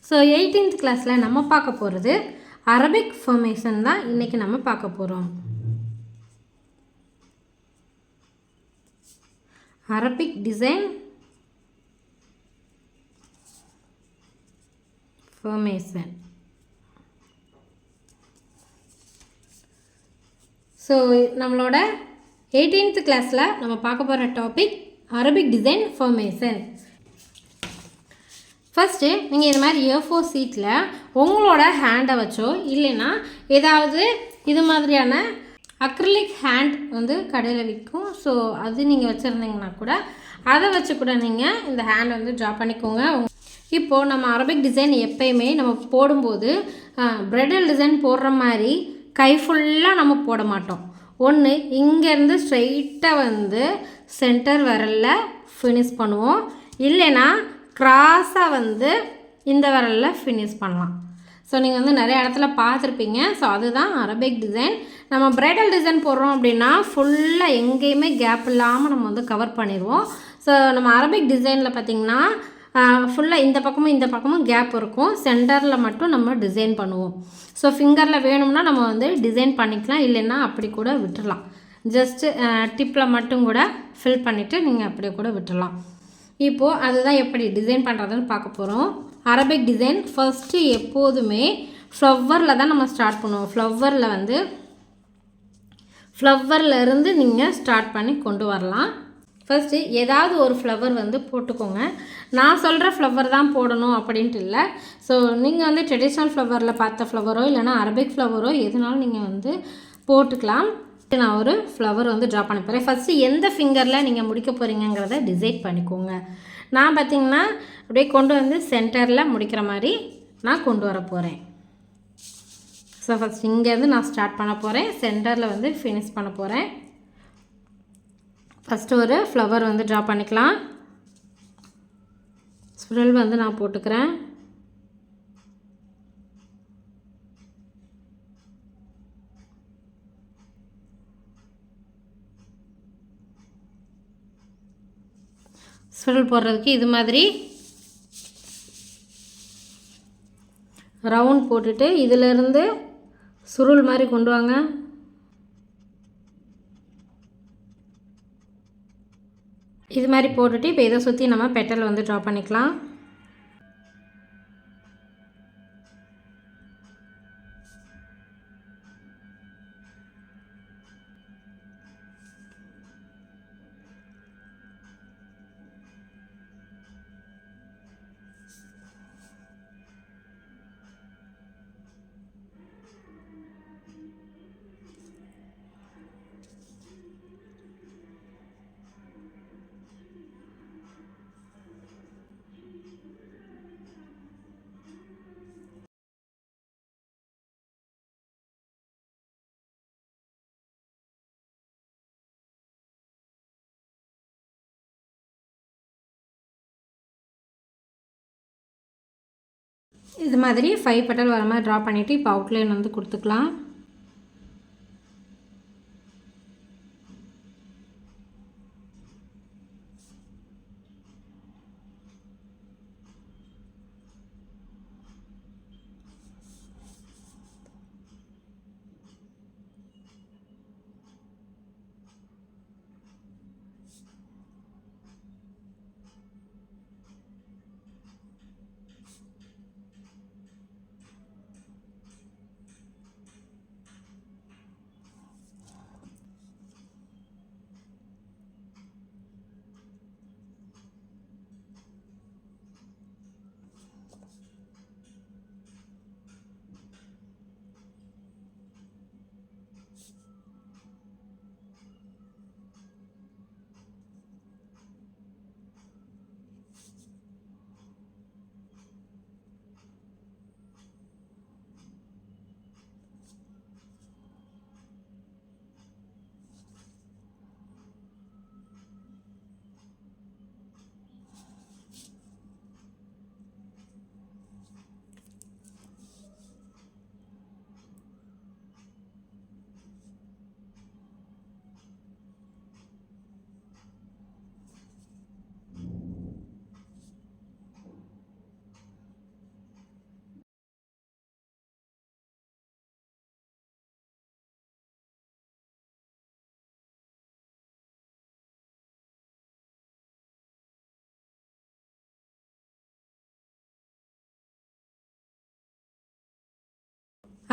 So 18th கிளாஸில் நம்ம பார்க்க போகிறது அரபிக் ஃபார்மேஷன் தான் இன்றைக்கி நம்ம பார்க்க போகிறோம். Arabic design formation. ஸோ நம்மளோட 18th கிளாஸில் நம்ம பார்க்க போகிற topic Arabic design formation. First நீங்கள் இது மாதிரி A4 சீட்டில் உங்களோட ஹேண்டை வச்சோ இல்லைன்னா ஏதாவது இது மாதிரியான அக்ரிலிக் ஹேண்ட் வந்து கடையில் விற்கும். ஸோ அது நீங்கள் வச்சுருந்தீங்கன்னா கூட அதை வச்சு கூட நீங்கள் இந்த ஹேண்டை வந்து ட்ரா பண்ணிக்கோங்க. இப்போது நம்ம அரபிக் டிசைன் எப்பயுமே நம்ம போடும்போது ப்ரைடல் டிசைன் போடுற மாதிரி கை ஃபுல்லாக நம்ம போட மாட்டோம். ஒன்று இங்கேருந்து ஸ்ட்ரெயிட்டாக வந்து சென்டர் விரலில் ஃபினிஷ் பண்ணுவோம், இல்லைன்னா கிராஸாக வந்து இந்த விரலில் ஃபினிஷ் பண்ணலாம். ஸோ நீங்கள் வந்து நிறைய இடத்துல பார்த்துருப்பீங்க. ஸோ அதுதான் அரபிக் டிசைன். நம்ம ப்ரைடல் டிசைன் போடுறோம் அப்படின்னா ஃபுல்லாக எங்கேயுமே கேப் இல்லாமல் நம்ம வந்து கவர் பண்ணிடுவோம். ஸோ நம்ம அரபிக் டிசைனில் பார்த்திங்கன்னா ஃபுல்லாக இந்த பக்கமும் கேப் இருக்கும். சென்டரில் மட்டும் நம்ம டிசைன் பண்ணுவோம். ஸோ ஃபிங்கரில் வேணும்னா நம்ம வந்து டிசைன் பண்ணிக்கலாம், இல்லைன்னா அப்படி கூட விட்டுடலாம். ஜஸ்ட்டு டிப்பில் மட்டும் கூட ஃபில் பண்ணிவிட்டு நீங்கள் அப்படி கூட விட்டுடலாம். இப்போது அதுதான் எப்படி டிசைன் பண்ணுறதுன்னு பார்க்க போகிறோம். அரபிக் டிசைன் ஃபஸ்ட்டு எப்போதுமே ஃப்ளவரில் தான் நம்ம ஸ்டார்ட் பண்ணுவோம். ஃப்ளவரில் இருந்து நீங்கள் ஸ்டார்ட் பண்ணி கொண்டு வரலாம். ஃபஸ்ட்டு ஏதாவது ஒரு ஃப்ளவர் வந்து போட்டுக்கோங்க. நான் சொல்கிற ஃப்ளவர் தான் போடணும் அப்படின்ட்டு இல்லை. ஸோ நீங்கள் வந்து ட்ரெடிஷ்னல் ஃப்ளவரில் பார்த்த ஃப்ளவரோ இல்லைனா அரபிக் ஃப்ளவரோ எதுனாலும் நீங்கள் வந்து போட்டுக்கலாம். நான் ஒரு ஃப்ளவர் வந்து ட்ரா பண்ண போகிறேன். ஃபஸ்ட்டு எந்த ஃபிங்கரில் நீங்கள் முடிக்க போகிறீங்கிறத டிசைட் பண்ணிக்கோங்க. நான் பார்த்திங்கன்னா அப்படியே கொண்டு வந்து சென்டரில் முடிக்கிற மாதிரி நான் கொண்டு வர போகிறேன். ஸோ ஃபஸ்ட் இங்கேருந்து நான் ஸ்டார்ட் பண்ண போகிறேன், சென்டரில் வந்து ஃபினிஷ் பண்ண போகிறேன். ஃபஸ்ட்டு ஒரு ஃப்ளவர் வந்து ட்ரா பண்ணிக்கலாம். ஸ்பிரல் வந்து நான் போட்டுக்கிறேன். ஸ்பிரல் போடுறதுக்கு இது மாதிரி ரவுண்ட் போட்டுட்டு இதிலிருந்து சுருள் மாதிரி கொண்டு வாங்க. இது மாதிரி போட்டுட்டு இப்போ இதை சுற்றி நம்ம பெட்டல் வந்து ட்ரா பண்ணிக்கலாம். இது மாதிரி 5 பெட்டல் வர மாதிரி ட்ரா பண்ணிவிட்டு இப்போ அவுட்லைன் வந்து கொடுத்துக்கலாம்.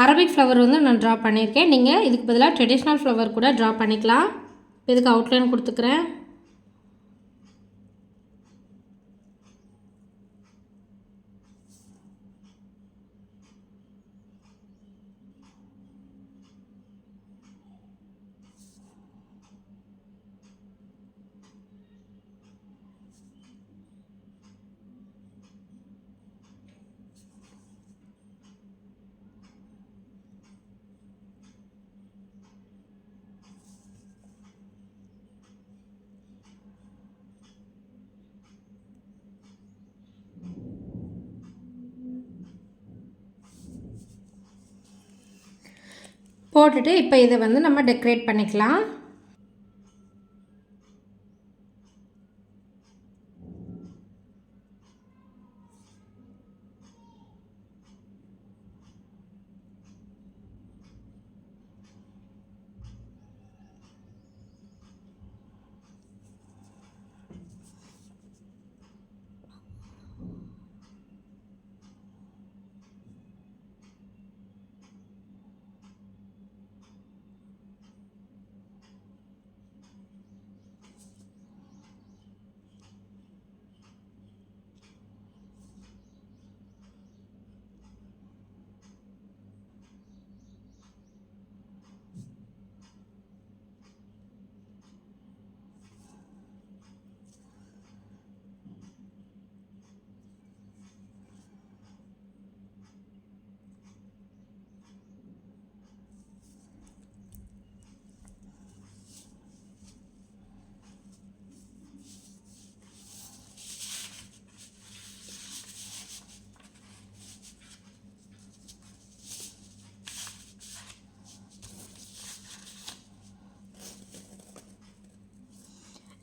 அரபிக் ஃப்ளவர் வந்து நான் ட்ரா பண்ணியிருக்கேன். நீங்கள் இதுக்கு பதிலாக ட்ரெடிஷ்னல் ஃப்ளவர் கூட ட்ரா பண்ணிக்கலாம். இதுக்கு அவுட்லைன் கொடுத்துக்கிறேன். போட்டுட்டு இப்போ இதை வந்து நம்ம டெக்கரேட் பண்ணிக்கலாம்.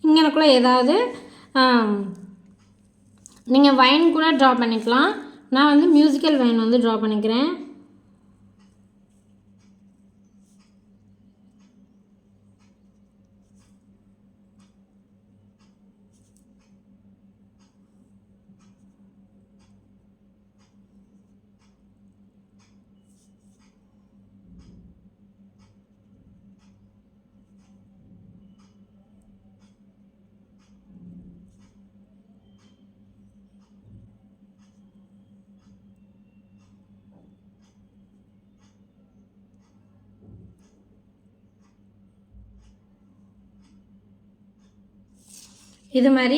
இங்கனக்குள்ளே ஏதாவது நீங்கள் வைன் கூட ட்ரா பண்ணிக்கலாம். நான் வந்து மியூசிக்கல் வைன் வந்து ட்ரா பண்ணிக்கிறேன். இது மாதிரி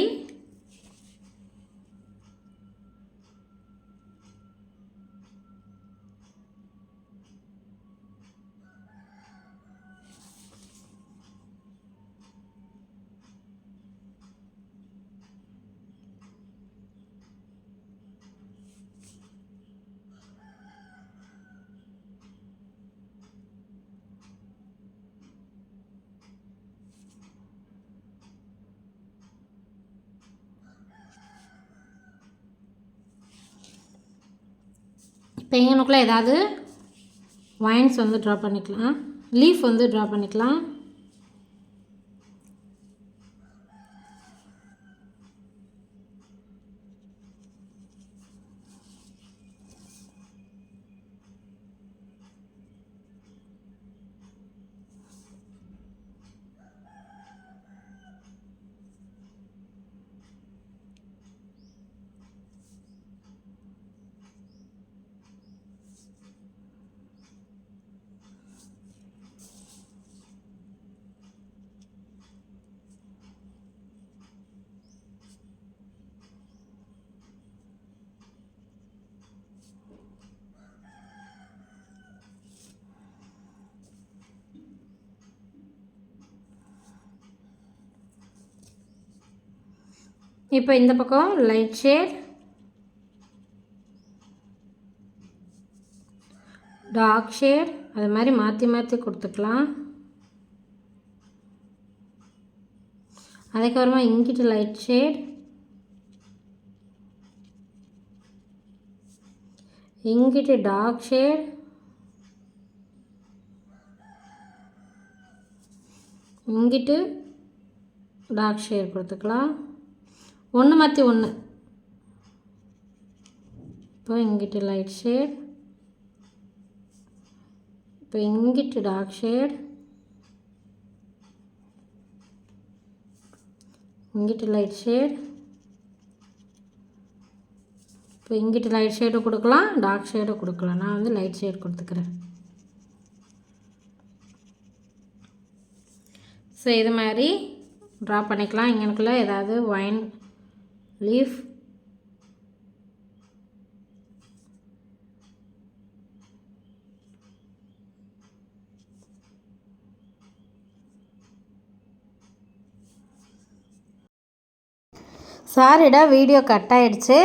இப்போ இங்கனுக்குள்ளே ஏதாவது வைன்ஸ் வந்து ட்ரா பண்ணிக்கலாம். லீஃப் வந்து ட்ரா பண்ணிக்கலாம். இப்போ இந்த பக்கம் லைட் ஷேட், டார்க் ஷேட், அது மாதிரி மாற்றி மாற்றி கொடுத்துக்கலாம். அதுக்கப்புறமா இங்கிட்டு லைட் ஷேட், இங்கிட்டு டார்க் ஷேட், இங்கிட்டு டார்க் ஷேட் கொடுத்துக்கலாம். ஒன்று மாற்றி ஒன்று. இப்போ இங்கிட்டு லைட் ஷேட், இப்போ இங்கிட்டு டார்க் ஷேட், இங்கிட்டு லைட் ஷேட். இப்போ இங்கிட்டு லைட் ஷேடு கொடுக்கலாம், டார்க் ஷேடு கொடுக்கலாம். நான் வந்து லைட் ஷேட் கொடுத்துக்கிறேன். ஸோ இது மாதிரி ட்ரா பண்ணிக்கலாம். இங்கனுக்குள்ளே ஏதாவது வைன் லீஃப், சாரிடா வீடியோ கட் ஆகிடுச்சு.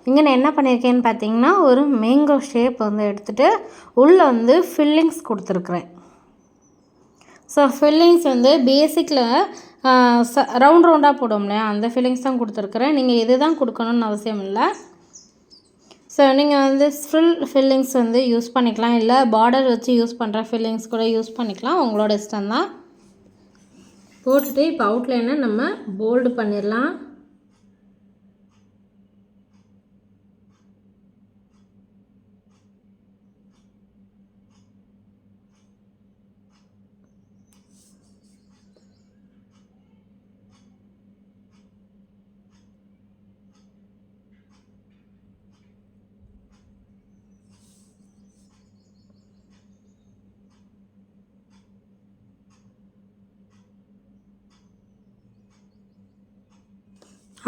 இங்கே நான் என்ன பண்ணியிருக்கேன்னு பார்த்தீங்கன்னா, ஒரு மேங்கோ ஷேப் வந்து எடுத்துகிட்டு உள்ளே வந்து ஃபில்லிங்ஸ் கொடுத்துருக்குறேன். ஸோ ஃபில்லிங்ஸ் வந்து பேசிக்கில் ரவுண்ட் ரவுண்டாக போடும் இல்லையா, அந்த ஃபில்லிங்ஸ் தான் கொடுத்துருக்குறேன். நீங்கள் இது தான் கொடுக்கணுன்னு அவசியம் இல்லை. ஸோ நீங்கள் வந்து ஃபில்லிங்ஸ் வந்து யூஸ் பண்ணிக்கலாம், இல்லை பார்டர் வச்சு யூஸ் பண்ணுற ஃபில்லிங்ஸ் கூட யூஸ் பண்ணிக்கலாம், உங்களோட இஷ்டம்தான். போட்டுட்டு இப்போ அவுட்லைனை நம்ம போல்டு பண்ணிடலாம்.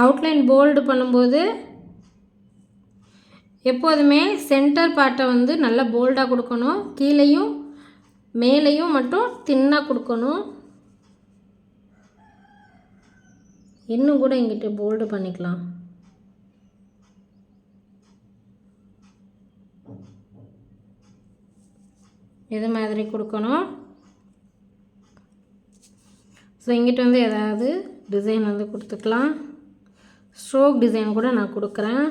அவுட்லைன் போல்டு பண்ணும்போது எப்போதுமே சென்டர் பார்ட்டை வந்து நல்லா போல்டாக கொடுக்கணும், கீழேயும் மேலேயும் மட்டும் தின்னாக கொடுக்கணும். இன்னும் கூட இங்கிட்ட போல்டு பண்ணிக்கலாம். இது மாதிரி கொடுக்கணும். ஸோ இங்கிட்ட வந்து ஏதாவது டிசைன் வந்து கொடுத்துக்கலாம். ஸ்ட்ரோக் டிசைன் கூட நான் கொடுக்குறேன்.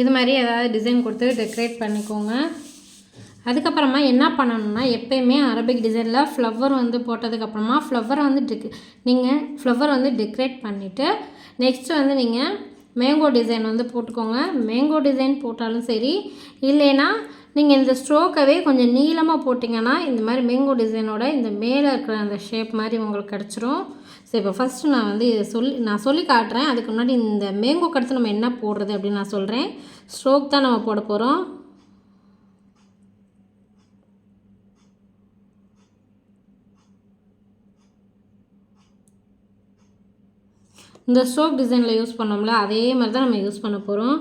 இது மாதிரி ஏதாவது டிசைன் கொடுத்து டெக்கரேட் பண்ணிக்கோங்க. அதுக்கப்புறமா என்ன பண்ணணும்னா, எப்போயுமே அரபிக் டிசைனில் ஃப்ளவர் வந்து போட்டதுக்கப்புறமா ஃப்ளவரை வந்து நீங்கள் ஃப்ளவர் வந்து டெக்கரேட் பண்ணிவிட்டு நெக்ஸ்ட்டு வந்து நீங்கள் மேங்கோ டிசைன் வந்து போட்டுக்கோங்க. மேங்கோ டிசைன் போட்டாலும் சரி, இல்லைன்னா நீங்கள் இந்த ஸ்ட்ரோக்கவே கொஞ்சம் நீளமாக போட்டிங்கன்னா இந்த மாதிரி மேங்கோ டிசைனோட இந்த மேலே இருக்கிற அந்த ஷேப் மாதிரி உங்களுக்கு கிடச்சிரும். ஸோ இப்போ ஃபஸ்ட்டு நான் வந்து இதை சொல்லி காட்டுறேன். அதுக்கு முன்னாடி இந்த மேங்கோ கடுத்து நம்ம என்ன போடுறது அப்படின்னு நான் சொல்கிறேன். ஸ்ட்ரோக் தான் நம்ம போட போகிறோம். இந்த ஸ்ட்ரோக் டிசைனில் யூஸ் பண்ணோம்ல, அதே மாதிரி தான் நம்ம யூஸ் பண்ண போகிறோம்.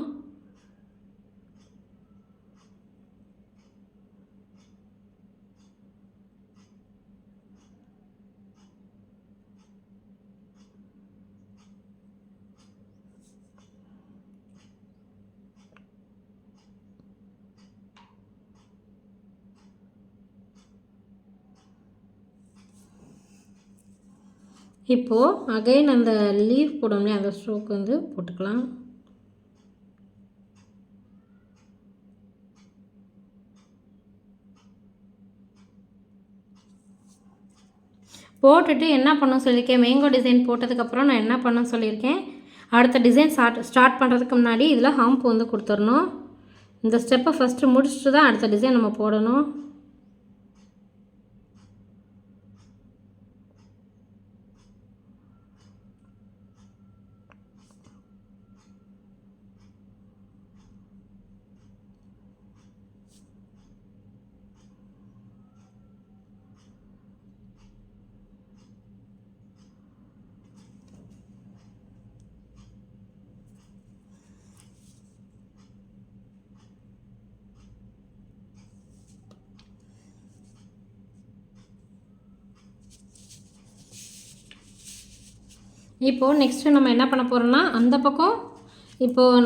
இப்போது அகைன் அந்த லீஃப் போடணும்லே அந்த ஸ்ட்ரோக் வந்து போட்டுக்கலாம். போட்டுட்டு என்ன பண்ண சொல்லியிருக்கேன், மேங்கோ டிசைன் போட்டதுக்கப்புறம் நான் என்ன பண்ண சொல்லியிருக்கேன், அடுத்த டிசைன் ஸ்டார்ட் பண்ணுறதுக்கு முன்னாடி இதில் ஹம்ப் வந்து கொடுத்துடணும். இந்த ஸ்டெப்பை ஃபஸ்ட்டு முடிச்சுட்டு தான் அடுத்த டிசைன் நம்ம போடணும். இப்போது நெக்ஸ்ட்டு நம்ம என்ன பண்ண போகிறோம்னா அந்த பக்கம் இப்போது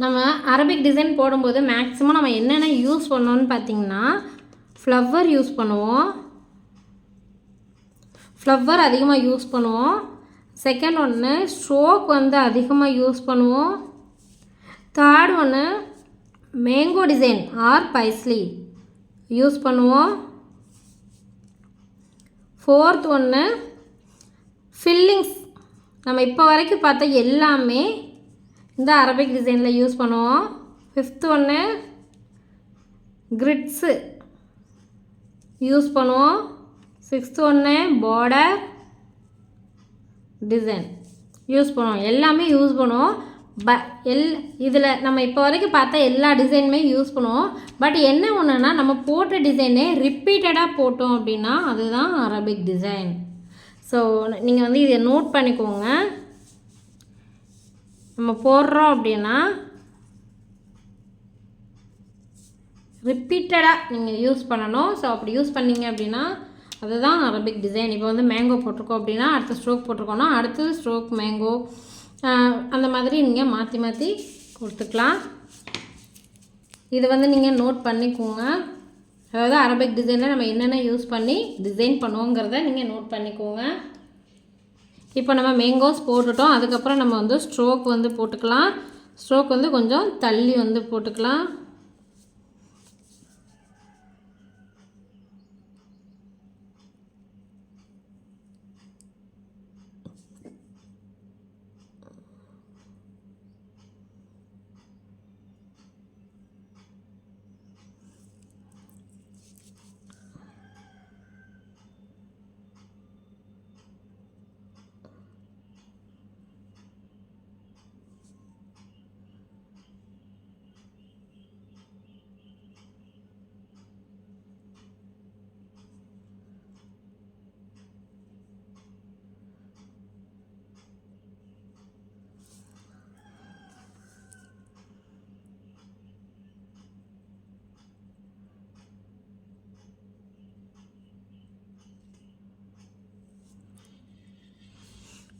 நம்ம அரபிக் டிசைன் போடும்போது மேக்ஸிமம் நம்ம என்னென்ன யூஸ் பண்ணோன்னு பார்த்திங்கன்னா ஃப்ளவர் யூஸ் பண்ணுவோம். ஃப்ளவர் அதிகமாக யூஸ் பண்ணுவோம். செகண்ட் ஒன்று ஸ்ட்ரோக் வந்து அதிகமாக யூஸ் பண்ணுவோம். தேர்ட் ஒன்று மேங்கோ டிசைன் ஆர் பைஸ்லி யூஸ் பண்ணுவோம். ஃபோர்த் ஒன்று ஃபில்லிங்ஸ் நம்ம இப்போ வரைக்கும் பார்த்த எல்லாமே இந்த அரபிக் டிசைனில் யூஸ் பண்ணுவோம். ஃபிஃப்த் ஒன்று கிரிட்ஸு யூஸ் பண்ணுவோம். சிக்ஸ்த்து ஒன்று பார்டர் டிசைன் யூஸ் பண்ணுவோம். எல்லாமே யூஸ் பண்ணுவோம். இதில் நம்ம இப்போ வரைக்கும் பார்த்த எல்லா டிசைனுமே யூஸ் பண்ணுவோம். பட் என்ன ஒன்றுனா நம்ம போட்ட டிசைனே ரிப்பீட்டடாக போட்டோம் அப்படின்னா அதுதான் அரபிக் டிசைன். ஸோ நீங்கள் வந்து இதை நோட் பண்ணிக்கோங்க. நம்ம போடுறோம் அப்படின்னா ரிப்பீட்டடாக நீங்கள் யூஸ் பண்ணணும். ஸோ அப்படி யூஸ் பண்ணிங்க அப்படின்னா அதுதான் அரபிக் டிசைன். இப்போ வந்து மேங்கோ போட்டிருக்கோம் அப்படின்னா அடுத்த ஸ்ட்ரோக் போட்டிருக்கோன்னா அடுத்தது ஸ்ட்ரோக் மேங்கோ, அந்த மாதிரி நீங்கள் மாற்றி மாற்றி கொடுத்துக்கலாம். இது வந்து நீங்கள் நோட் பண்ணிக்கோங்க. அதாவது அரபிக் டிசைனில் நம்ம என்னென்ன யூஸ் பண்ணி டிசைன் பண்ணுவோங்கிறத நீங்கள் நோட் பண்ணிக்கோங்க. இப்போ நம்ம மேங்கோஸ் போட்டுட்டோம். அதுக்கப்புறம் நம்ம வந்து ஸ்ட்ரோக் வந்து போட்டுக்கலாம். ஸ்ட்ரோக் வந்து கொஞ்சம் தள்ளி வந்து போட்டுக்கலாம்.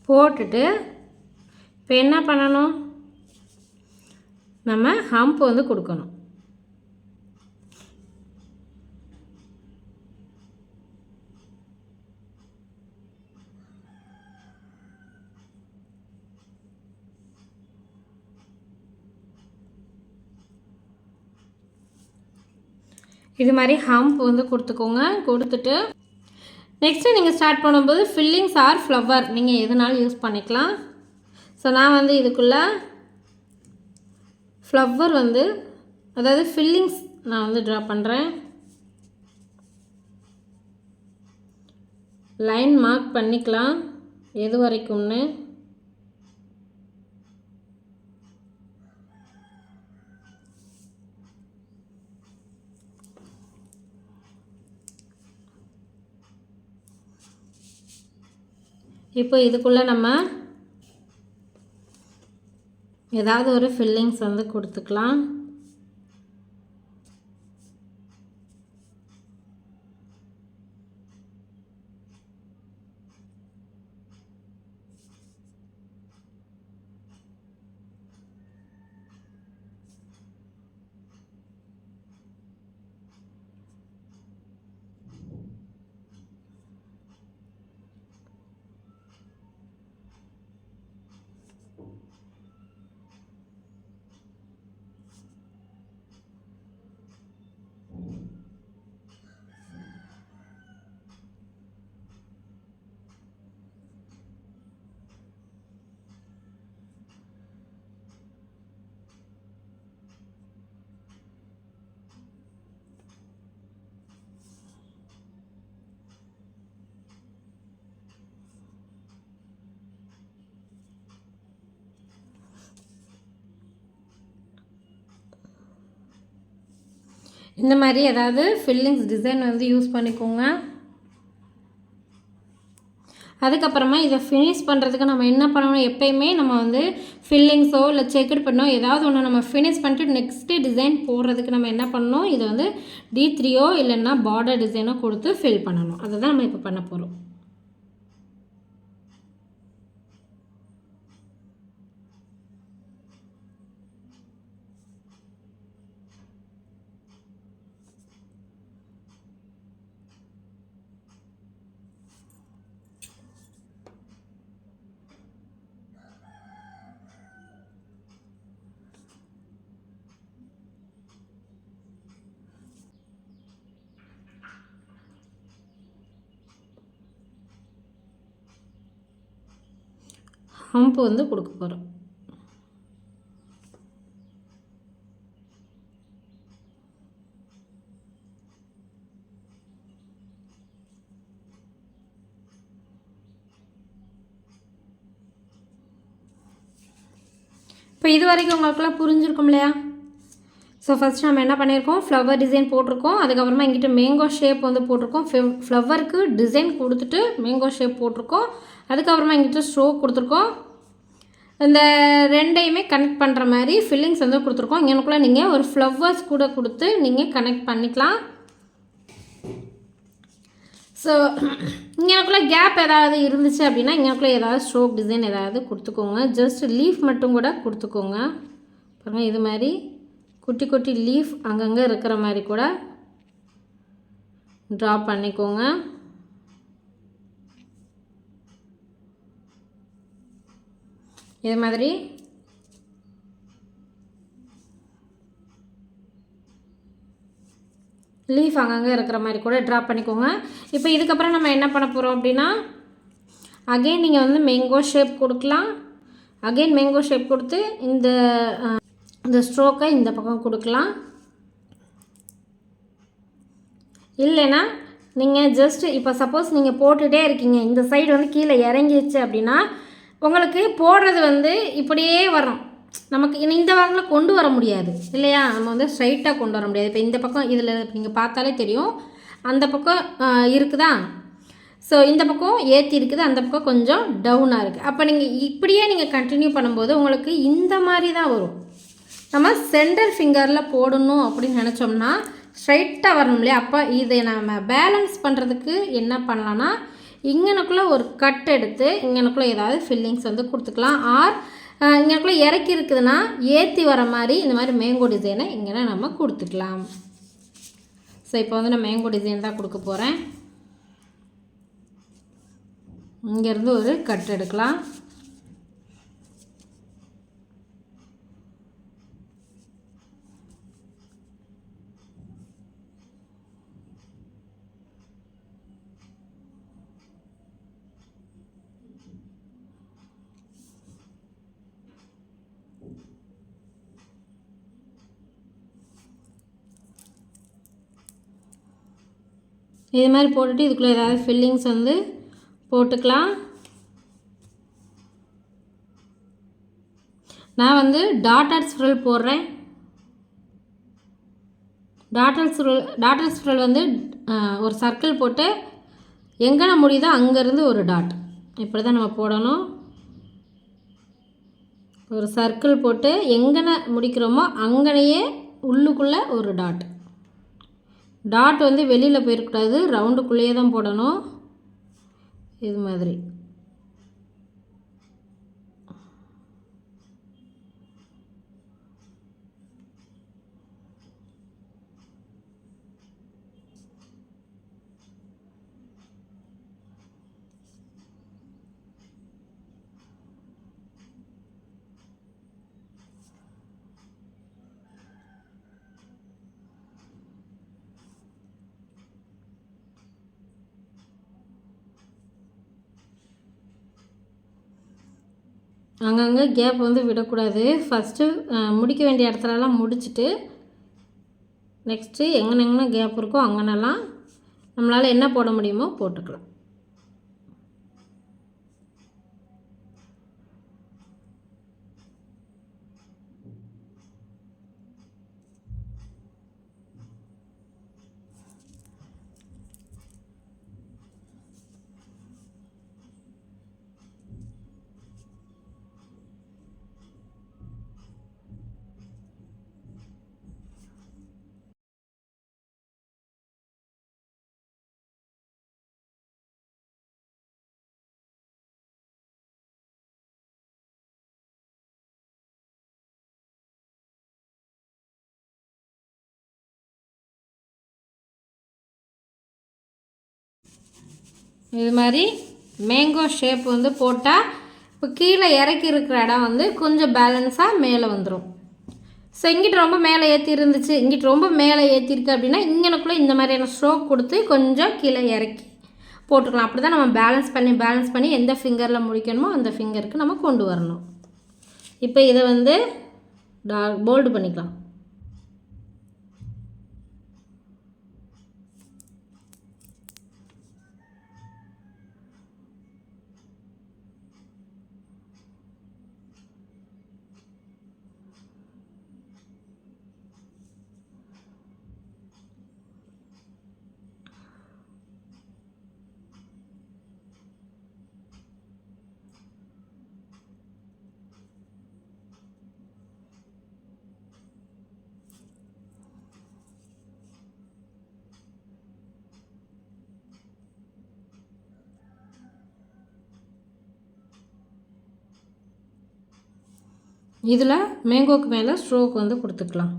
போட்டுட்டு இப்போ என்ன பண்ணணும், நம்ம ஹம்ப் வந்து கொடுக்கணும். இது மாதிரி ஹம்ப் வந்து கொடுத்துக்கோங்க. கொடுத்துட்டு நெக்ஸ்ட்டு நீங்கள் ஸ்டார்ட் பண்ணும்போது ஃபில்லிங்ஸ் ஆர் ஃப்ளவர் நீங்கள் எதுனாலும் யூஸ் பண்ணிக்கலாம். ஸோ நான் வந்து இதுக்குள்ளே ஃப்ளவர் வந்து அதாவது ஃபில்லிங்ஸ் நான் வந்து ட்ரா பண்ணுறேன். லைன் மார்க் பண்ணிக்கலாம் எது வரைக்கும்னு. இப்போ இதுக்குள்ளே நம்ம ஏதாவது ஒரு ஃபில்லிங்ஸ் வந்து கொடுத்துக்கலாம். இந்த மாதிரி ஏதாவது ஃபில்லிங்ஸ் டிசைன் வந்து யூஸ் பண்ணிக்கோங்க. அதுக்கப்புறமா இதை ஃபினிஷ் பண்ணுறதுக்கு நம்ம என்ன பண்ணணும், எப்போயுமே நம்ம வந்து ஃபில்லிங்ஸோ இல்லை செக்குடு பண்ணோ ஏதாவது ஒன்று நம்ம ஃபினிஷ் பண்ணிட்டு நெக்ஸ்ட்டு டிசைன் போடுறதுக்கு நம்ம என்ன பண்ணணும், இதை வந்து D3ஓ இல்லைன்னா பார்டர் டிசைனோ கொடுத்து ஃபில் பண்ணணும். அதை தான் நம்ம இப்போ பண்ண போகிறோம். ஹம்ப் வந்து கொடுக்க போகிறோம். இப்போ இது வரைக்கும் உங்களுக்குலாம் புரிஞ்சிருக்கும் இல்லையா? ஸோ ஃபஸ்ட் நம்ம என்ன பண்ணியிருக்கோம், ஃப்ளவர் டிசைன் போட்டிருக்கோம். அதுக்கப்புறமா எங்கிட்ட மேங்கோ ஷேப் வந்து போட்டிருக்கோம். ஃப்ளவருக்கு டிசைன் கொடுத்துட்டு மேங்கோ ஷேப் போட்டிருக்கோம். அதுக்கப்புறமா எங்கிட்ட ஸ்ட்ரோக் கொடுத்துருக்கோம். இந்த ரெண்டையுமே கனெக்ட் பண்ணுற மாதிரி ஃபில்லிங்ஸ் வந்து கொடுத்துருக்கோம். இங்கனுக்குள்ளே நீங்கள் ஒரு ஃப்ளவர்ஸ் கூட கொடுத்து நீங்கள் கனெக்ட் பண்ணிக்கலாம். ஸோ இங்கனுக்குள்ளே கேப் ஏதாவது இருந்துச்சு அப்படின்னா இங்கனுக்குள்ளே ஏதாவது ஸ்ட்ரோக் டிசைன் ஏதாவது கொடுத்துக்கோங்க. ஜஸ்ட் லீஃப் மட்டும் கூட கொடுத்துக்கோங்க. பாருங்கள், இது மாதிரி குட்டி குட்டி லீஃப் அங்கங்கே இருக்கிற மாதிரி கூட ட்ரா பண்ணிக்கோங்க. இது மாதிரி லீஃப் அங்கங்கே இருக்கிற மாதிரி கூட ட்ரா பண்ணிக்கோங்க. இப்போ இதுக்கப்புறம் நம்ம என்ன பண்ண போகிறோம் அப்படின்னா, அகெயின் நீங்கள் வந்து மேங்கோ ஷேப் கொடுக்கலாம். அகெயின் மேங்கோ ஷேப் கொடுத்து இந்த ஸ்ட்ரோக்கை இந்த பக்கம் கொடுக்கலாம். இல்லைன்னா நீங்கள் ஜஸ்ட் இப்போ சப்போஸ் நீங்கள் போட்டுகிட்டே இருக்கீங்க, இந்த சைடு வந்து கீழே இறங்கிடுச்சு அப்படின்னா உங்களுக்கு போடுறது வந்து இப்படியே வரும். நமக்கு இந்த வாங்கில் கொண்டு வர முடியாது இல்லையா? நம்ம வந்து ஸ்ட்ரைட்டாக கொண்டு வர முடியாது. இப்போ இந்த பக்கம் இதில் நீங்கள் பார்த்தாலே தெரியும், அந்த பக்கம் இருக்குதா? ஸோ இந்த பக்கம் ஏற்றி இருக்குது, அந்த பக்கம் கொஞ்சம் டவுனாக இருக்குது. அப்போ நீங்கள் இப்படியே நீங்கள் கண்டினியூ பண்ணும்போது உங்களுக்கு இந்த மாதிரி தான் வரும். நம்ம சென்டர் ஃபிங்கரில் போடணும் அப்படின்னு நினச்சோம்னா ஸ்ட்ரைட்டாக வரணும் இல்லையா? அப்போ இதை நம்ம பேலன்ஸ் பண்ணுறதுக்கு என்ன பண்ணலான்னா, இங்கனுக்குள்ளே ஒரு கட் எடுத்து இங்கனுக்குள்ளே ஏதாவது ஃபில்லிங்ஸ் வந்து கொடுத்துக்கலாம். ஆர் இங்கனுக்குள்ளே இறக்கி இருக்குதுன்னா ஏற்றி வர மாதிரி இந்த மாதிரி மேங்கோ டிசைனை இங்கே நம்ம கொடுத்துக்கலாம். ஸோ இப்போ வந்து நான் மேங்கோ டிசைன் தான் கொடுக்க போகிறேன். இங்கேருந்து ஒரு கட் எடுக்கலாம். இது மாதிரி போட்டுட்டு இதுக்குள்ளே ஏதாவது ஃபில்லிங்ஸ் வந்து போட்டுக்கலாம். நான் வந்து டாட்டட் ஸ்ப்ரெல் போடுறேன். டாட்டட் ஸ்ப்ரெல் வந்து ஒரு சர்க்கிள் போட்டு எங்கே முடியுதோ அங்கேருந்து ஒரு டாட், இப்படி தான் நம்ம போடணும். ஒரு சர்க்கிள் போட்டு எங்கே முடிக்கிறோமோ அங்கனையே உள்ளுக்குள்ளே ஒரு டாட். டாட் வந்து வெளியில் போயிடக்கூடாது, ரவுண்டுக்குள்ளேயே தான் போடணும். இது மாதிரி அங்கங்கே கேப் வந்து விடக்கூடாது. ஃபஸ்ட்டு முடிக்க வேண்டிய இடத்துலலாம் முடிச்சுட்டு நெக்ஸ்ட்டு எங்கெங்கன்னா கேப் இருக்கோ அங்கனெல்லாம் நம்மளால் என்ன போட முடியுமோ போட்டுக்கலாம். இது மாதிரி மேங்கோ ஷேப் வந்து போட்டால் இப்போ கீழே இறக்கி இருக்கிற இடம் வந்து கொஞ்சம் பேலன்ஸாக மேலே வந்துடும். ஸோ இங்கிட்ட ரொம்ப மேலே ஏற்றி இருந்துச்சு, இங்கிட்ட ரொம்ப மேலே ஏற்றிருக்கு அப்படின்னா இங்கனுக்குள்ளே இந்த மாதிரியான ஸ்ட்ரோக் கொடுத்து கொஞ்சம் கீழே இறக்கி போட்டுக்கலாம். அப்படி தான் நம்ம பேலன்ஸ் பண்ணி எந்த ஃபிங்கரில் முடிக்கணுமோ அந்த ஃபிங்கருக்கு நம்ம கொண்டு வரணும். இப்போ இதை வந்து போல்டு பண்ணிக்கலாம். இதில் மேங்கோக்கு மேலே ஸ்ட்ரோக் வந்து கொடுத்துக்கலாம்.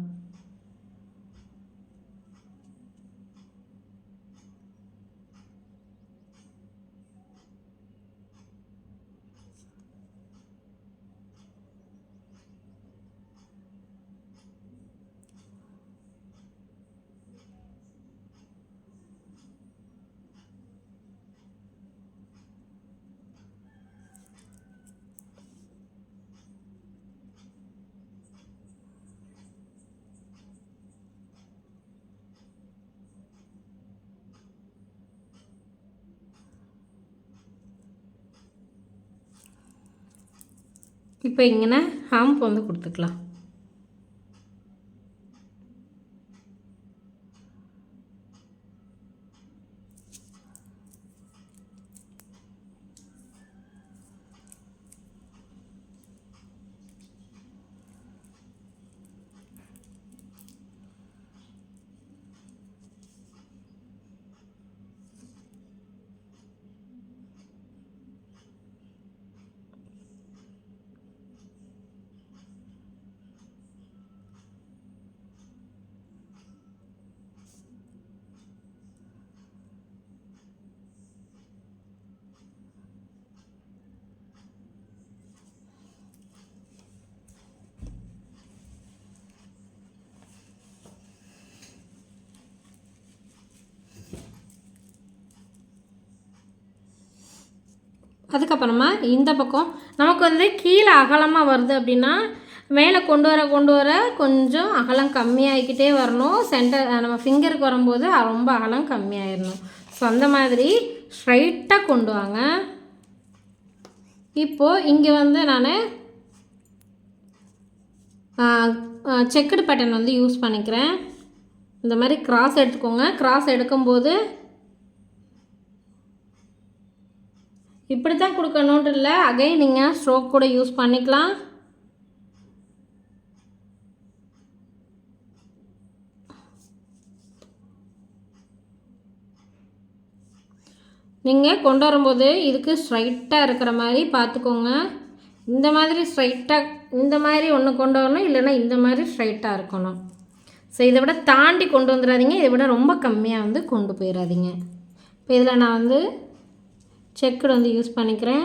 இப்போ இங்கே ஹம்ப் வந்து கொடுத்துக்கலாம். அதுக்கப்புறமா இந்த பக்கம் நமக்கு வந்து கீழே அகலமாக வருது அப்படின்னா மேலே கொண்டு வர கொஞ்சம் அகலம் கம்மியாகிக்கிட்டே வரணும். சென்டர் நம்ம ஃபிங்கருக்கு வரும்போது ரொம்ப அகலம் கம்மியாயிடணும். ஸோ அந்த மாதிரி ஸ்ட்ரைட்டாக கொண்டு வாங்க. இப்போது இங்கே வந்து நான் செக்குடு பேட்டர்ன் வந்து யூஸ் பண்ணிக்கிறேன். இந்த மாதிரி கிராஸ் எடுத்துக்கோங்க. கிராஸ் எடுக்கும்போது இப்படி தான் கொடுக்கணுன்ட்டு இல்லை, அகைன் நீங்கள் ஸ்ட்ரோக் கூட யூஸ் பண்ணிக்கலாம். நீங்கள் கொண்டு வரும்போது இதுக்கு ஸ்ட்ரைட்டாக இருக்கிற மாதிரி பார்த்துக்கோங்க. இந்த மாதிரி ஸ்ட்ரைட்டாக இந்த மாதிரி ஒன்று கொண்டு வரணும், இல்லைன்னா இந்த மாதிரி ஸ்ட்ரைட்டாக இருக்கணும். ஸோ இதை விட தாண்டி கொண்டு வந்துடாதீங்க, இதை விட ரொம்ப கம்மியாக வந்து கொண்டு போயிடாதீங்க. இப்போ இதில் நான் வந்து செக்குடு வந்து யூஸ் பண்ணிக்கிறேன்.